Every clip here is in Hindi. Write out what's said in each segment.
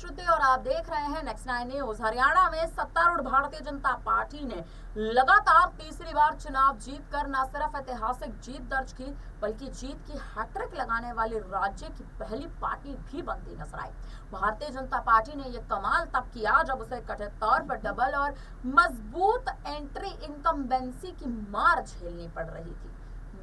श्रुति और आप देख रहे हैं नेक्स्ट 9 न्यूज। हरियाणा में सत्तारूढ़ भारतीय जनता पार्टी ने लगातार तीसरी बार चुनाव जीतकर न सिर्फ ऐतिहासिक जीत दर्ज की बल्कि जीत की हैट्रिक लगाने वाली राज्य की पहली पार्टी भी बनती नजर आई। भारतीय जनता पार्टी ने यह कमाल तब किया जब उसे कथित तौर पर डबल और मजबूत एंट्री इनकम्बेंसी की मार झेलनी पड़ रही थी।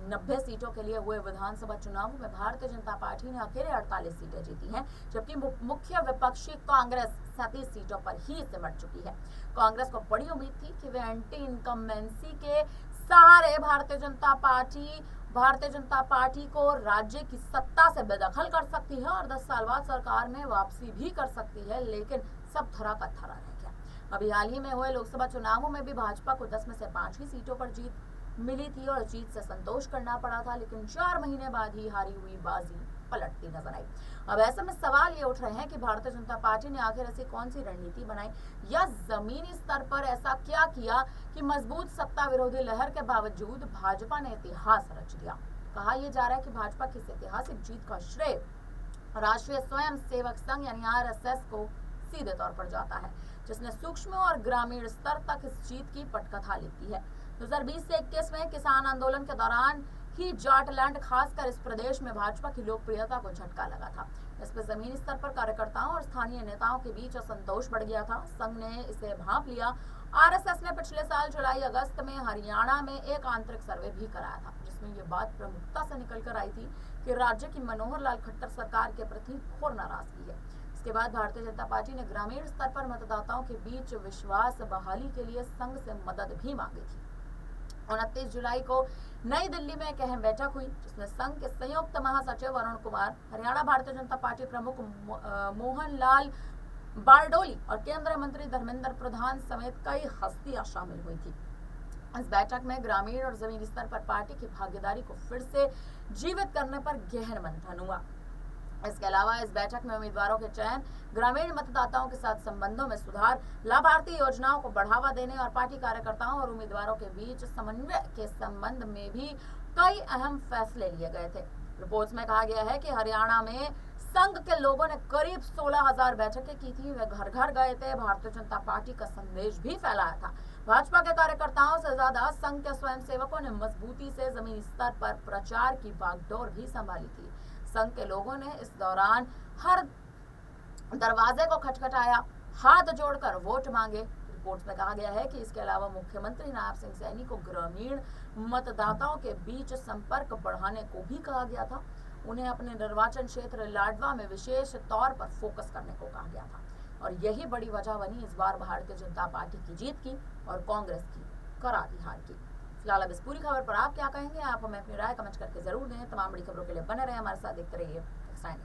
90 सीटों के लिए हुए विधानसभा चुनावों में भारतीय जनता पार्टी ने अकेले 48 सीटें जीती हैं, जबकि मुख्य विपक्षी कांग्रेस 37 सीटों पर ही सिमट चुकी है। कांग्रेस को बड़ी उम्मीद थी कि वे एंटी इनकम्बेंसी के सहारे भारतीय जनता पार्टी को राज्य की सत्ता से बेदखल कर सकती है और 10 साल बाद सरकार में वापसी भी कर सकती है, लेकिन सब धरा का धरा रह गया। अभी हाल ही में हुए लोकसभा चुनावों में भी भाजपा को 10 में से 5 ही सीटों पर जीत मिली थी और जीत से संतोष करना पड़ा था, लेकिन 4 महीने बाद ही हारी हुई बाजी पलटती नजर आई। अब ऐसे में सवाल ये उठ रहे हैं कि भारतीय जनता पार्टी ने आखिर ऐसी कौन सी रणनीति बनाई या जमीनी स्तर पर ऐसा क्या किया कि मजबूत सत्ता विरोधी लहर के बावजूद भाजपा ने इतिहास रच दिया। कहा यह जा रहा है कि भाजपा की इस ऐतिहासिक जीत का श्रेय राष्ट्रीय स्वयं सेवक संघ यानी RSS को सीधे तौर पर जाता है, जिसने सूक्ष्म और ग्रामीण स्तर तक इस जीत की पटकथा लिखी है। 2020 से 21 में किसान आंदोलन के दौरान ही जाटलैंड खासकर इस प्रदेश में भाजपा की लोकप्रियता को झटका लगा था। इस पर जमीनी स्तर पर कार्यकर्ताओं और स्थानीय नेताओं के बीच असंतोष बढ़ गया था। संघ ने इसे भांप लिया। RSS ने पिछले साल जुलाई अगस्त में हरियाणा में एक आंतरिक सर्वे भी कराया था, जिसमें ये बात प्रमुखता से निकल कर आई थी कि राज्य की मनोहर लाल खट्टर सरकार के प्रति घोर नाराजगी है। इसके बाद भारतीय जनता पार्टी ने ग्रामीण स्तर पर मतदाताओं के बीच विश्वास बहाली के लिए संघ से मदद भी मांगी थी। 29 जुलाई को नई दिल्ली में एक अहम बैठक हुई, जिसमें संघ के संयुक्त महासचिव अरुण कुमार, हरियाणा भारतीय जनता पार्टी प्रमुख मोहन लाल बारडोली और केंद्रीय मंत्री धर्मेंद्र प्रधान समेत कई हस्तियां शामिल हुई थी। इस बैठक में ग्रामीण और जमीनी स्तर पर पार्टी की भागीदारी को फिर से जीवित करने पर गहन मंथन हुआ। इसके अलावा इस बैठक में उम्मीदवारों के चयन, ग्रामीण मतदाताओं के साथ संबंधों में सुधार, लाभार्थी योजनाओं को बढ़ावा देने और पार्टी कार्यकर्ताओं और उम्मीदवारों के बीच समन्वय के संबंध में भी कई अहम फैसले लिए गए थे। रिपोर्ट्स में कहा गया है कि हरियाणा में संघ के लोगों ने करीब 16,000 बैठकें की थी। वे घर घर गए थे, भारतीय जनता पार्टी का संदेश भी फैलाया था। भाजपा के कार्यकर्ताओं से ज्यादा संघ के स्वयंसेवकों ने मजबूती से जमीनी स्तर पर प्रचार की बागडोर भी संभाली थी। संघ के लोगों ने इस दौरान हर दरवाजे को खटखटाया, हाथ जोड़कर वोट मांगे। रिपोर्ट्स में कहा गया है कि इसके अलावा मुख्यमंत्री नायब सिंह सैनी को ग्रामीण मतदाताओं के बीच संपर्क बढ़ाने को भी कहा गया था। उन्हें अपने निर्वाचन क्षेत्र लाडवा में विशेष तौर पर फोकस करने को कहा गया था और यही बड़ी वजह बनी इस बार भारतीय जनता पार्टी की जीत की और कांग्रेस की करारी हार की। फिलहाल अब इस पूरी खबर पर आप क्या कहेंगे? आप हमें अपनी राय कमेंट करके जरूर दें। तमाम बड़ी खबरों के लिए बने रहे हमारे साथ, देखते रहिए।